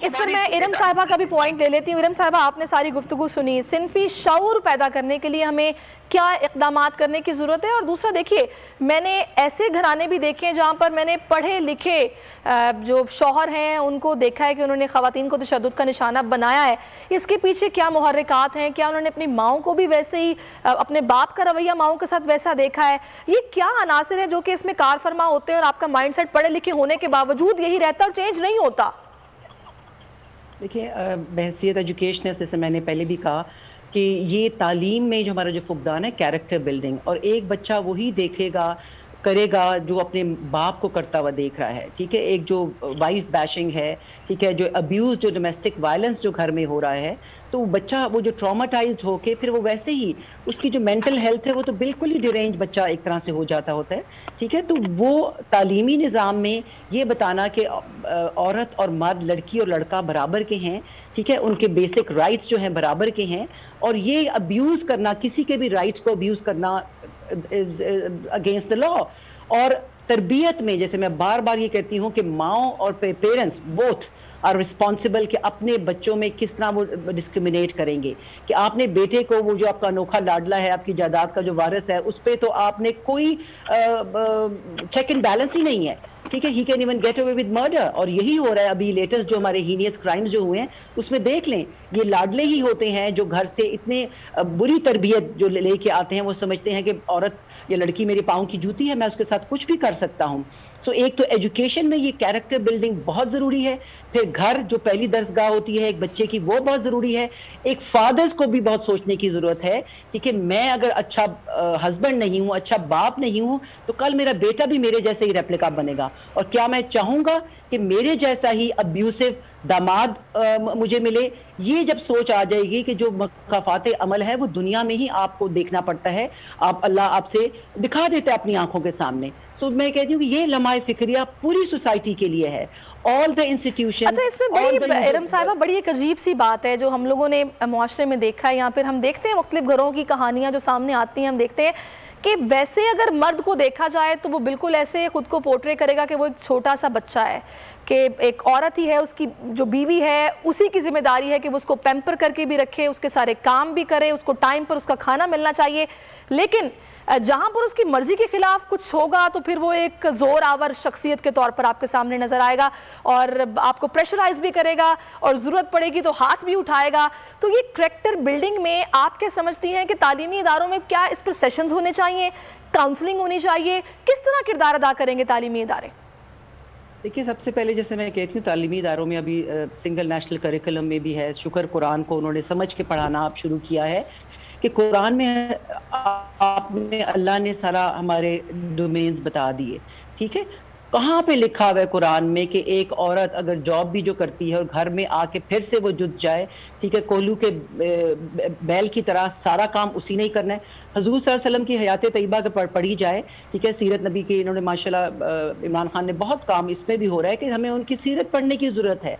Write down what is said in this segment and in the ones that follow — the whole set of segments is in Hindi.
इस पर मैं इरम साहिबा का भी पॉइंट ले लेती हूँ। इरम साहिबा, आपने सारी गुफ्तगू सुनी, सिनफी शऊर पैदा करने के लिए हमें क्या इक़दामात करने की ज़रूरत है? और दूसरा देखिए, मैंने ऐसे घराने भी देखे हैं जहाँ पर मैंने पढ़े लिखे जो शौहर हैं उनको देखा है कि उन्होंने ख़वातीन को तशद्दुद का निशाना बनाया है। इसके पीछे क्या मुहर्रिकात हैं? क्या उन्होंने अपनी माओं को भी वैसे ही, अपने बाप का रवैया माओं के साथ वैसा देखा है? ये क्या अनासिर हैं जो कि इसमें कार फरमा होते हैं और आपका माइंड सेट पढ़े लिखे होने के बावजूद यही रहता और चेंज नहीं होता? देखिए, बहसियत एजुकेशनल, जैसे मैंने पहले भी कहा कि ये तालीम में जो हमारा जो फुकदान है कैरेक्टर बिल्डिंग, और एक बच्चा वही देखेगा करेगा जो अपने बाप को करता हुआ देख रहा है। ठीक है, एक जो वाइफ बैशिंग है, ठीक है, जो अब्यूज़, जो डोमेस्टिक वायलेंस जो घर में हो रहा है, तो बच्चा वो जो ट्रॉमाटाइज्ड होके फिर वो वैसे ही उसकी जो मेंटल हेल्थ है वो तो बिल्कुल ही डिरेंज बच्चा एक तरह से हो जाता होता है। ठीक है, तो वो तालीमी निज़ाम में ये बताना कि औरत और मर्द, लड़की और लड़का बराबर के हैं, ठीक है, उनके बेसिक राइट्स जो हैं बराबर के हैं, और ये अब्यूज़ करना, किसी के भी राइट्स को अब्यूज़ करना अगेंस्ट द लॉ। और तरबियत में जैसे मैं बार बार ये कहती हूँ कि माओ और पेरेंट्स बोथ आर रिस्पॉन्सिबल कि अपने बच्चों में किस तरह वो डिस्क्रिमिनेट करेंगे, कि आपने बेटे को वो जो आपका अनोखा लाडला है, आपकी जायदाद का जो वारिस है, उस पर तो आपने कोई चेक एंड बैलेंस ही नहीं है। ठीक है, he can even get away with murder, और यही हो रहा है अभी लेटेस्ट जो हमारे हीनियस क्राइम्स जो हुए हैं उसमें देख लें, ये लाडले ही होते हैं जो घर से इतने बुरी तरबियत जो लेके आते हैं, वो समझते हैं कि औरत या लड़की मेरे पाँव की जूती है, मैं उसके साथ कुछ भी कर सकता हूँ। सो एक तो एजुकेशन में ये कैरेक्टर बिल्डिंग बहुत ज़रूरी है, फिर घर जो पहली दरसगाह होती है एक बच्चे की वो बहुत ज़रूरी है, एक फादर्स को भी बहुत सोचने की ज़रूरत है कि मैं अगर अच्छा हस्बैंड नहीं हूँ, अच्छा बाप नहीं हूँ, तो कल मेरा बेटा भी मेरे जैसे ही रेप्लिका बनेगा, और क्या मैं चाहूँगा कि मेरे जैसा ही अब्यूसिव दामाद मुझे मिले? ये जब सोच आ जाएगी कि जो मकाफाते अमल है वो दुनिया में ही आपको देखना पड़ता है, आप अल्लाह आपसे दिखा देता है अपनी आंखों के सामने। सो मैं कहती हूँ कि ये लम्हा फिक्रिया पूरी सोसाइटी के लिए है, ऑल द इंस्टीट्यूशन। अच्छा, इसमें बड़ी इरम साहिबा बड़ी एक अजीब सी बात है जो हम लोगों ने मुआशरे में देखा है, यहाँ पर हम देखते हैं मुख्तलिफ घरों की कहानियाँ जो सामने आती हैं, हम देखते हैं कि वैसे अगर मर्द को देखा जाए तो वो बिल्कुल ऐसे खुद को पोर्ट्रे करेगा कि वो एक छोटा सा बच्चा है, कि एक औरत ही है, उसकी जो बीवी है उसी की जिम्मेदारी है कि वो उसको पैम्पर करके भी रखे, उसके सारे काम भी करे, उसको टाइम पर उसका खाना मिलना चाहिए। लेकिन जहाँ पर उसकी मर्जी के खिलाफ कुछ होगा तो फिर वो एक जोर आवर शख्सियत के तौर पर आपके सामने नजर आएगा और आपको प्रेशराइज भी करेगा और ज़रूरत पड़ेगी तो हाथ भी उठाएगा। तो ये करैक्टर बिल्डिंग में आप क्या समझती हैं कि तालीमी इदारों में क्या इस पर सेशंस होने चाहिए, काउंसलिंग होनी चाहिए, किस तरह किरदार अदा करेंगे तालीमी इदारे? देखिए, सबसे पहले जैसे मैं कहती हूँ तालीमी इदारों में अभी सिंगल नेशनल करिकुलम में भी है, शुक्र कुरान को उन्होंने समझ के पढ़ाना आप शुरू किया है कि कुरान में आपने अल्लाह ने सारा हमारे डोमेन्स बता दिए। ठीक है, कहाँ पे लिखा हुआ है कुरान में कि एक औरत अगर जॉब भी जो करती है और घर में आके फिर से वो जुट जाए, ठीक है, कोल्हू के बैल की तरह सारा काम उसी ने ही करना है। हजूर सल्लल्लाहु अलैहि वसल्लम की हयात तैयबा के पढ़ी जाए, ठीक है, सीरत नबी की इन्होंने माशाल्लाह इमरान खान ने बहुत काम इसमें भी हो रहा है कि हमें उनकी सीरत पढ़ने की जरूरत है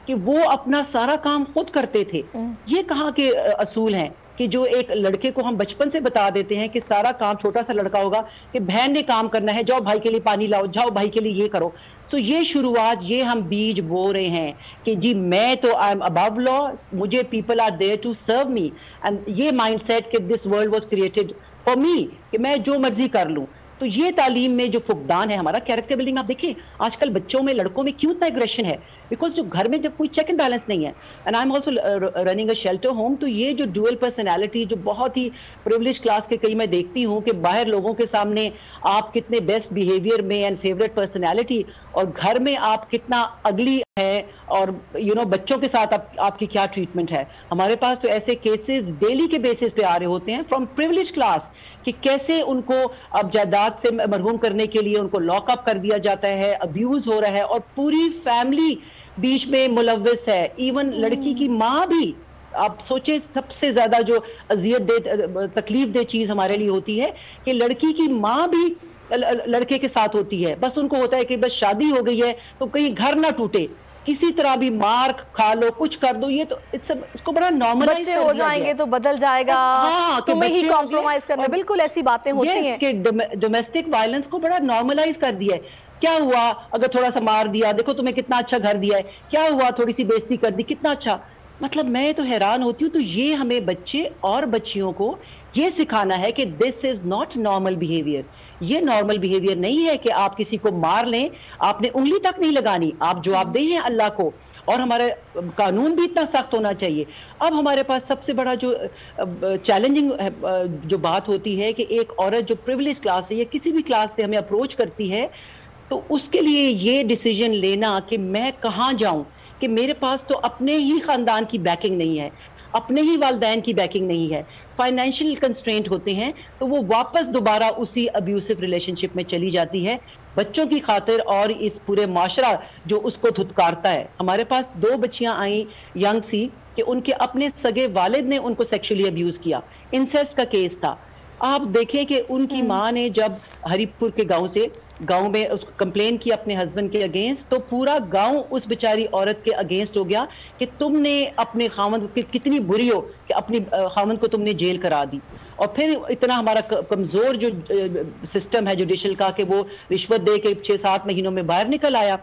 कि वो अपना सारा काम खुद करते थे। ये कहाँ के असूल हैं कि जो एक लड़के को हम बचपन से बता देते हैं कि सारा काम, छोटा सा लड़का होगा कि बहन ने काम करना है, जाओ भाई के लिए पानी लाओ, जाओ भाई के लिए ये करो। तो ये शुरुआत, ये हम बीज बो रहे हैं कि जी मैं तो आई एम अबव लॉ, मुझे people are there to serve me, and ये माइंडसेट कि this world was created for me, कि मैं जो मर्जी कर लूं। तो ये तालीम में जो फुकदान है हमारा कैरेक्टर बिल्डिंग, आप देखिए आजकल बच्चों में, लड़कों में क्यों इतना एग्रेशन है, बिकॉज जो घर में जब कोई चेक एंड बैलेंस नहीं है। And I am also running a shelter home, तो ये जो डुअल पर्सनैलिटी जो बहुत ही प्रिविलेज क्लास के कई मैं देखती हूँ कि बाहर लोगों के सामने आप कितने बेस्ट बिहेवियर में एंड फेवरेट पर्सनैलिटी, और घर में आप कितना अगली है, और बच्चों के साथ आपकी क्या ट्रीटमेंट है। हमारे पास तो ऐसे केसेस डेली के बेसिस पे आ रहे होते हैं फ्रॉम प्रिविलेज क्लास कि कैसे उनको अब जायदाद से मरहूम करने के लिए उनको लॉकअप कर दिया जाता है, अब्यूज हो रहा है, और पूरी फैमिली बीच में मुलव्वस है। इवन लड़की की माँ भी, आप सोचे सबसे ज्यादा जो अजियत दे, तकलीफ दे चीज हमारे लिए होती है कि लड़की की माँ भी लड़के के साथ होती है। बस उनको होता है कि बस शादी हो गई है तो कहीं घर ना टूटे, किसी तरह भी मार खा लो, कुछ कर दो, ये तो इसको बड़ा नॉर्मलाइज बच्चे हो जाएंगे तो बदल जाएगा, तुम्हें ही कॉम्प्रोमाइज करना, बिल्कुल ऐसी बातें होती हैं कि डोमेस्टिक वायलेंस को बड़ा नॉर्मलाइज कर दिया है। क्या हुआ अगर थोड़ा सा मार दिया, देखो तुम्हें कितना अच्छा घर दिया है, क्या हुआ थोड़ी सी बेइज्जती कर दी, कितना अच्छा। मतलब मैं तो हैरान होती हूँ। तो ये हमें बच्चे और बच्चियों को ये सिखाना है कि this is not normal behaviour. ये नॉर्मल बिहेवियर नहीं है कि आप किसी को मार लें, आपने उंगली तक नहीं लगानी, आप जवाबदेह हैं अल्लाह को, और हमारा कानून भी इतना सख्त होना चाहिए। अब हमारे पास सबसे बड़ा जो चैलेंजिंग जो बात होती है कि एक औरत जो प्रिविलेज क्लास से या किसी भी क्लास से हमें अप्रोच करती है, तो उसके लिए ये डिसीजन लेना कि मैं कहाँ जाऊं, कि मेरे पास तो अपने ही खानदान की बैकिंग नहीं है, अपने ही वालिदैन की बैकिंग नहीं है, फाइनेंशियल कंस्ट्रेंट होते हैं, तो वो वापस दोबारा उसी अब्यूसिव रिलेशनशिप में चली जाती है बच्चों की खातिर और इस पूरे माशरा जो उसको धुतकारता है। हमारे पास 2 बच्चियां आई यंग सी कि उनके अपने सगे वालिद ने उनको सेक्सुअली अब्यूज किया, इंसेस्ट का केस था। आप देखें कि उनकी माँ ने जब हरिपुर के गांव में उसको कंप्लेन किया अपने हस्बैंड के अगेंस्ट, तो पूरा गांव उस बेचारी औरत के अगेंस्ट हो गया कि तुमने अपने खामन कितनी बुरी हो कि अपनी खामन को तुमने जेल करा दी। और फिर इतना हमारा कमजोर जो सिस्टम है जुडिशल का कि वो रिश्वत दे के 6-7 महीनों में बाहर निकल आया।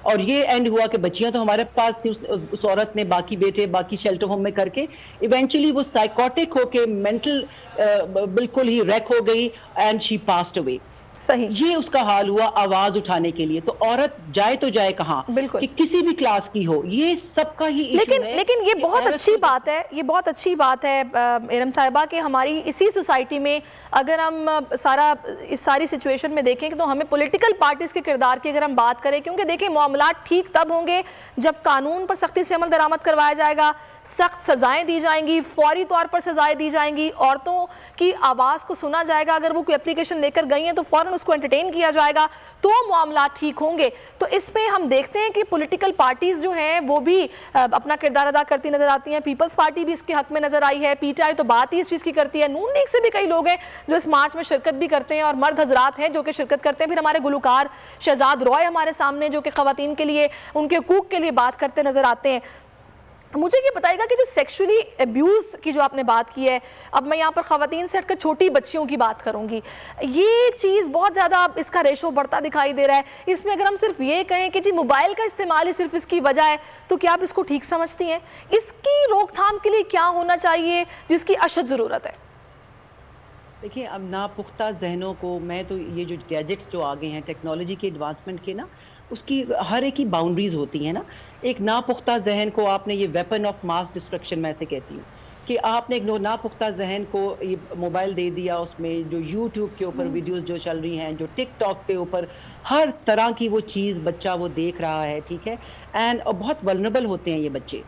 और ये एंड हुआ कि बच्चियां तो हमारे पास थी, उस औरत ने बाकी बेटे बाकी शेल्टर होम में करके इवेंचुअली वो साइकोटिक होके मेंटल बिल्कुल ही रैक हो गई एंड शी पास्ड अवे। सही, ये उसका हाल हुआ आवाज उठाने के लिए। तो औरत जाए तो जाए कहाँ, बिल्कुल, कि किसी भी क्लास की हो, ये सबका ही लेकिन ये बहुत अच्छी बात है, ये बहुत अच्छी बात है इरम साहिबा कि हमारी इसी सोसाइटी में अगर हम इस सारी सिचुएशन में देखें तो हमें पॉलिटिकल पार्टीज के किरदार की अगर हम बात करें, क्योंकि देखिए मामलात ठीक तब होंगे जब कानून पर सख्ती से अमल दरामद करवाया जाएगा, सख्त सजाएं दी जाएंगी, फौरी तौर पर सजाएं दी जाएंगी, औरतों की आवाज़ को सुना जाएगा, अगर वो कोई एप्लीकेशन लेकर गई हैं तो फौरन उसको एंटरटेन किया जाएगा, तो मामला ठीक होंगे। तो इसमें हम देखते हैं कि पॉलिटिकल पार्टीज जो हैं वो भी अपना किरदार अदा करती नजर आती हैं। पीपल्स पार्टी भी इसके हक में नजर आई है, पीटीआई तो बात ही इस चीज़ की करती है, नून लीग से भी कई लोग हैं जो इस मार्च में शिरकत भी करते हैं और मर्द हजरात हैं जो कि शिरकत करते हैं। फिर हमारे गुलकार शहजाद रॉय हमारे सामने जो कि खवातीन के लिए, उनके हकूक के लिए बात करते नजर आते हैं। मुझे ये बताइएगा कि जो सेक्सुअली अब्यूज़ की जो आपने बात की है, अब मैं यहाँ पर ख़वातीन से हटकर छोटी बच्चियों की बात करूँगी, ये चीज़ बहुत ज़्यादा इसका रेशो बढ़ता दिखाई दे रहा है। इसमें अगर हम सिर्फ ये कहें कि जी मोबाइल का इस्तेमाल ही सिर्फ इसकी वजह है, तो क्या आप इसको ठीक समझती हैं? इसकी रोकथाम के लिए क्या होना चाहिए जिसकी अशद ज़रूरत है? देखिए, अब नापुख्ता जहनों को, मैं तो ये जो गैजेट्स जो आ गए हैं टेक्नोलॉजी के एडवांसमेंट के ना, उसकी हर एक की बाउंड्रीज होती हैं ना। एक नापुख्ता जहन को आपने, ये वेपन ऑफ मास डिस्ट्रक्शन मैं से कहती हूँ, कि आपने एक नापुख्ता जहन को ये मोबाइल दे दिया, उसमें जो यूट्यूब के ऊपर वीडियोस जो चल रही हैं, जो टिकटॉक के ऊपर हर तरह की वो चीज़ बच्चा वो देख रहा है, ठीक है, एंड बहुत वल्नरेबल होते हैं ये बच्चे।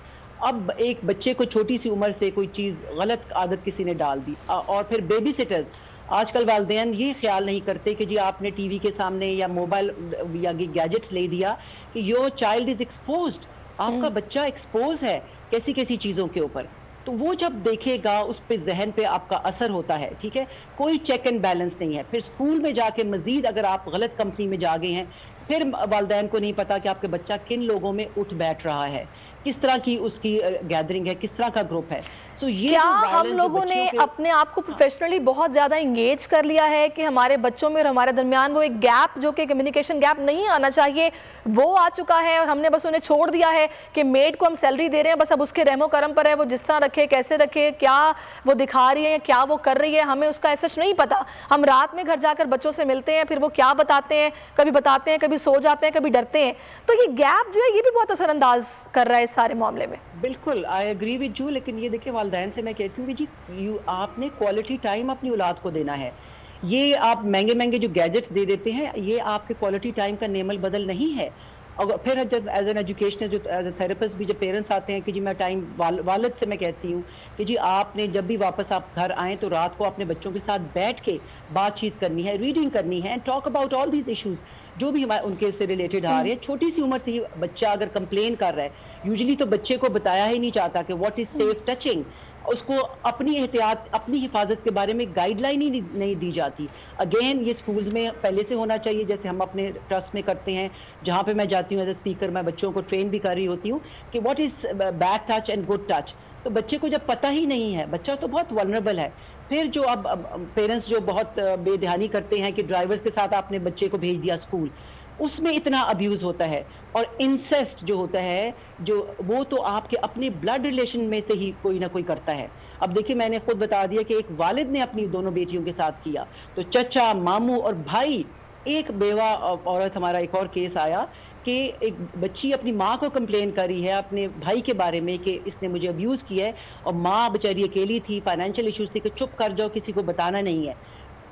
अब एक बच्चे को छोटी सी उम्र से कोई चीज़, गलत आदत किसी ने डाल दी, और फिर बेबी सिटर्स, आजकल वालिदैन ये ख्याल नहीं करते कि जी आपने टीवी के सामने या मोबाइल या गैजेट्स ले दिया कि योर चाइल्ड इज एक्सपोज्ड, आपका बच्चा एक्सपोज है कैसी कैसी चीज़ों के ऊपर। तो वो जब देखेगा उस पे जहन पे आपका असर होता है, ठीक है, कोई चेक एंड बैलेंस नहीं है। फिर स्कूल में जाके मजीद अगर आप गलत कंपनी में जा गए हैं, फिर वालिदैन को नहीं पता कि आपके बच्चा किन लोगों में उठ बैठ रहा है, किस तरह की उसकी गैदरिंग है, किस तरह का ग्रुप है। तो ये क्या हम लोगों ने अपने आप को प्रोफेशनली बहुत ज़्यादा इंगेज कर लिया है कि हमारे बच्चों में और हमारे दरमियान वो एक गैप, जो कि कम्युनिकेशन गैप नहीं आना चाहिए, वो आ चुका है, और हमने बस उन्हें छोड़ दिया है कि मेड को हम सैलरी दे रहे हैं, बस अब उसके रहमो करम पर है, वो जिस तरह रखे, कैसे रखे, क्या वो दिखा रही है, क्या वो कर रही है, हमें उसका ऐसा नहीं पता। हम रात में घर जाकर बच्चों से मिलते हैं, फिर वो क्या बताते हैं, कभी बताते हैं, कभी सो जाते हैं, कभी डरते हैं। तो ये गैप जो है ये भी बहुत असरअंदाज कर रहा है इस सारे मामले में। बिल्कुल, आई एग्री विद यू। लेकिन ये देखिए, वालिदैन से मैं कहती हूँ कि जी आपने क्वालिटी टाइम अपनी औलाद को देना है। ये आप महंगे महंगे जो गैजेट्स दे देते हैं, ये आपके क्वालिटी टाइम का नेमल बदल नहीं है। और फिर जब एज एन एजुकेशनर, जो एज ए थेरेपिस्ट भी जब पेरेंट्स आते हैं कि जी मैं टाइम, वालिद से मैं कहती हूँ कि जी आपने जब भी वापस आप घर आएँ तो रात को अपने बच्चों के साथ बैठ के बातचीत करनी है, रीडिंग करनी है, and talk about all these issues जो भी हमारे उनके से रिलेटेड आ रहे हैं। छोटी सी उम्र से ही बच्चा अगर कंप्लेन कर रहा है, यूजुअली तो बच्चे को बताया ही नहीं चाहता कि व्हाट इज सेफ टचिंग, उसको अपनी एहतियात, अपनी हिफाजत के बारे में गाइडलाइन ही नहीं दी जाती। अगेन ये स्कूल्स में पहले से होना चाहिए, जैसे हम अपने ट्रस्ट में करते हैं, जहाँ पे मैं जाती हूँ एज ए स्पीकर, मैं बच्चों को ट्रेन भी कर रही होती हूँ कि what is bad touch and good touch. तो बच्चे को जब पता ही नहीं है, बच्चा तो बहुत वल्नरेबल है। फिर जो अब पेरेंट्स जो बहुत बेध्यानी करते हैं कि ड्राइवर्स के साथ आपने बच्चे को भेज दिया स्कूल, उसमें इतना अब्यूज होता है। और इंसेस्ट जो होता है, जो वो तो आपके अपने ब्लड रिलेशन में से ही कोई ना कोई करता है। अब देखिए, मैंने खुद बता दिया कि एक वालिद ने अपनी दोनों बेटियों के साथ किया, तो चचा, मामू और भाई, एक बेवा औरत, हमारा एक और केस आया कि एक बच्ची अपनी माँ को कंप्लेन कर रही है अपने भाई के बारे में कि इसने मुझे अब्यूज किया है, और माँ बेचारी अकेली थी, फाइनेंशियल इश्यूज थी, कि चुप कर जाओ, किसी को बताना नहीं है।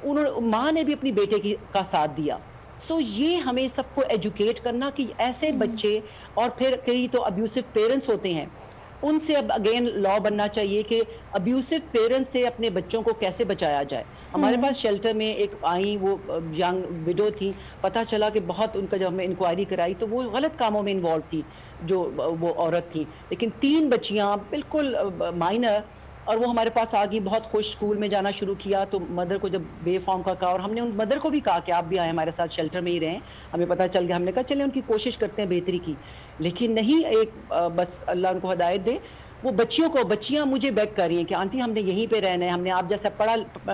उन्होंने, माँ ने भी अपनी बेटे का साथ दिया। सो ये हमें सबको एजुकेट करना कि ऐसे बच्चे, और फिर कई तो अब्यूसिव पेरेंट्स होते हैं, उनसे अब अगेन लॉ बनना चाहिए कि अब्यूसिव पेरेंट्स से अपने बच्चों को कैसे बचाया जाए। हमारे पास शेल्टर में एक आई, वो यंग विडो थी, पता चला कि बहुत उनका, जब हमने इंक्वायरी कराई तो वो गलत कामों में इन्वॉल्व थी, जो वो औरत थी, लेकिन 3 बच्चियां बिल्कुल माइनर, और वो हमारे पास आ गई, बहुत खुश, स्कूल में जाना शुरू किया। तो मदर को जब बेफॉर्म का कहा, और हमने उन मदर को भी कहा कि आप भी आए हमारे साथ, शेल्टर में ही रहें, हमें पता चल गया, हमने कहा चले उनकी कोशिश करते हैं बेहतरी की, लेकिन नहीं, एक बस अल्लाह उनको हिदायत दे। वो बच्चियां मुझे बेग कर रही हैं कि आंटी हमने यहीं पे रहना है, हमने आप जैसा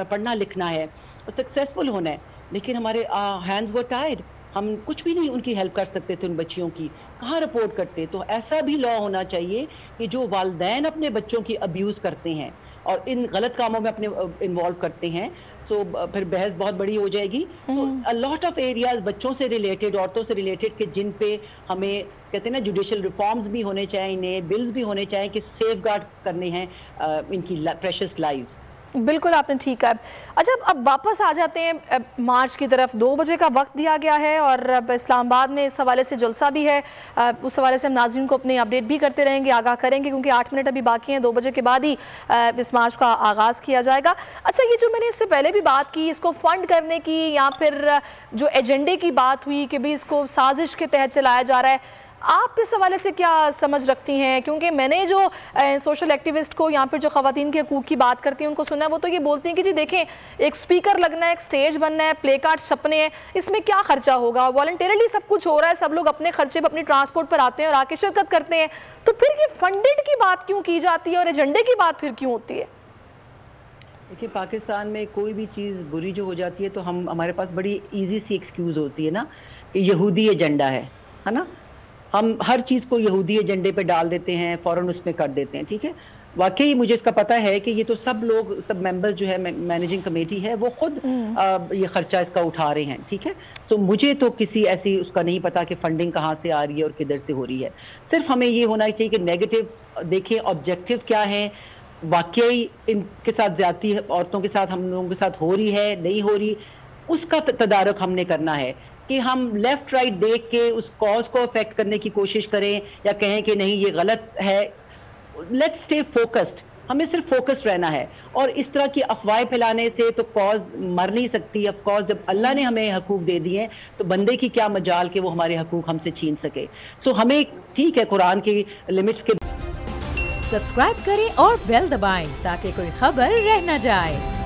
पढ़ना लिखना है और सक्सेसफुल होना है, लेकिन हमारे हैंड्स वर टाइड, हम कुछ भी नहीं उनकी हेल्प कर सकते थे, उन बच्चियों की कहाँ रिपोर्ट करते। तो ऐसा भी लॉ होना चाहिए कि जो वालिदैन अपने बच्चों की अब्यूज करते हैं और इन गलत कामों में अपने इन्वॉल्व करते हैं, सो फिर बहस बहुत बड़ी हो जाएगी। तो अ लॉट ऑफ एरियाज बच्चों से रिलेटेड, औरतों से रिलेटेड, कि जिन पे हमें कहते हैं ना, जुडिशियल रिफॉर्म्स भी होने चाहिए, नए बिल्स भी होने चाहिए कि सेफ गार्ड करने हैं इनकी प्रेशियस लाइव्स। बिल्कुल, आपने ठीक है। अच्छा, अब वापस आ जाते हैं मार्च की तरफ। 2 बजे का वक्त दिया गया है और अब इस्लामाबाद में इस हवाले से जलसा भी है। उस हवाले से हम नाज़रीन को अपने अपडेट भी करते रहेंगे, आगाह करेंगे, क्योंकि 8 मिनट अभी बाकी हैं। 2 बजे के बाद ही इस मार्च का आगाज़ किया जाएगा। अच्छा, ये जो मैंने इससे पहले भी बात की, इसको फंड करने की या फिर जो एजेंडे की बात हुई कि भाई इसको साजिश के तहत चलाया जा रहा है, आप इस हवाले से क्या समझ रखती हैं? क्योंकि मैंने जो सोशल एक्टिविस्ट को, यहाँ पर जो ख़वातीन के हकूक़ की बात करती हैं, उनको सुना है, वो तो ये बोलती हैं कि जी देखें, एक स्पीकर लगना है, एक स्टेज बनना है, प्ले कार्ड छपने हैं, इसमें क्या ख़र्चा होगा, वॉलंटरली सब कुछ हो रहा है, सब लोग अपने खर्चे पर अपनी ट्रांसपोर्ट पर आते हैं और आके शिरकत करते हैं, तो फिर ये फंडेड की बात क्यों की जाती है और एजेंडे की बात फिर क्यों होती है? देखिए, पाकिस्तान में कोई भी चीज़ बुरी जो हो जाती है तो हमारे पास बड़ी ईजी सी एक्सक्यूज़ होती है ना, कि यहूदी एजेंडा है ना, हम हर चीज़ को यहूदी एजेंडे पे डाल देते हैं, फ़ौरन उसमें कर देते हैं। ठीक है, वाकई मुझे इसका पता है कि ये तो सब लोग, सब मेंबर्स जो है, मैनेजिंग कमेटी है, वो खुद ये खर्चा इसका उठा रहे हैं। ठीक है, तो मुझे तो किसी ऐसी उसका नहीं पता कि फंडिंग कहाँ से आ रही है और किधर से हो रही है। सिर्फ हमें ये होना चाहिए कि नेगेटिव देखें, ऑब्जेक्टिव क्या है, वाकई इनके साथ ज्यादती औरतों के साथ, हम लोगों के साथ हो रही है, नहीं हो रही, उसका तदारुक हमने करना है। कि हम लेफ्ट राइट देख के उस कॉज को अफेक्ट करने की कोशिश करें या कहें कि नहीं ये गलत है, लेट्स स्टे फोकस्ड, हमें सिर्फ फोकस्ड रहना है। और इस तरह की अफवाहें फैलाने से तो कॉज मर नहीं सकती। ऑफ कोर्स, जब अल्लाह ने हमें हकूक दे दिए हैं तो बंदे की क्या मजाल कि वो हमारे हकूक हमसे छीन सके। सो हमें, ठीक है, कुरान की लिमिट्स के। सब्सक्राइब करें और बेल दबाएं ताकि कोई खबर रह न जाए।